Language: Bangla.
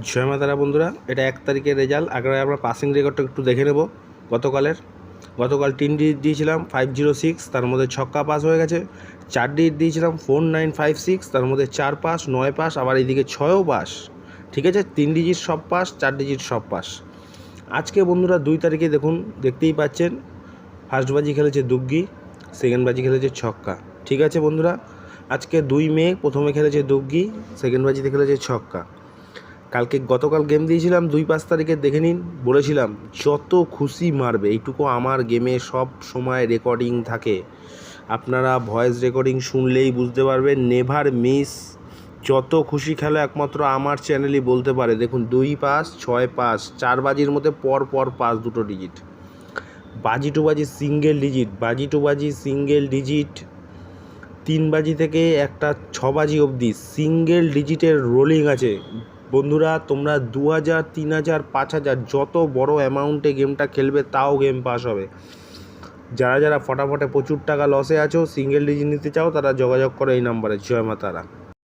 জয় মাতারা বন্ধুরা, এটা 1 তারিখের রেজাল্ট। আগে আমরা পাসিং রেকর্ডটা একটু দেখে নেব। গতকাল 3 ডিজিট দিয়েছিলাম 506, তার মধ্যে ছক্কা পাস হয়ে গেছে। 4 ডিজিট দিয়েছিলাম 4956, তার মধ্যে 4 পাস 9 পাস, আবার এইদিকে 6ও পাস। ঠিক আছে, 3 ডিজিট সব পাস, 4 ডিজিট সব পাস। আজকে বন্ধুরা 2 তারিখে দেখতেই পাচ্ছেন, ফার্স্ট বাজি খেলেছে দুগ্গি, সেকেন্ড বাজি খেলেছে ছক্কা। ঠিক আছে বন্ধুরা, আজকে 2 মে প্রথমে খেলেছে দুগ্গি, সেকেন্ড বাজিতে খেলেছে ছক্কা। গতকাল গেম দিয়েছিলাম 2-5 তারিখে, দেখে নিন। বলেছিলাম যত খুশি মারবে, এইটুকু আমার গেমে সব সময় রেকর্ডিং থাকে, আপনারা ভয়েস রেকর্ডিং শুনলেই বুঝতে পারবেন। নেভার মিস, যত খুশি খেলা একমাত্র আমার চ্যানেলই বলতে পারে। দেখুন 2 পাস 6 পাস, 4 বাজির মধ্যে পর পাস 2 ডিজিট, বাজি টু বাজি সিঙ্গেল ডিজিট, বাজি টু বাজি সিঙ্গেল ডিজিট, 3 বাজি থেকে একটা 6 বাজি অবধি সিঙ্গেল ডিজিটের রোলিং আছে। বন্ধুরা তোমরা 2000, 3000, 5000 যত বড় অ্যামাউন্টে গেমটা খেলবে তাও গেম পাস হবে। যারা ফটাফটে প্রচুর টাকা লসে আছো, সিঙ্গেল ডিজিট নিতে চাও, তারা যোগাযোগ করো এই নাম্বারে। জয় মাতারা।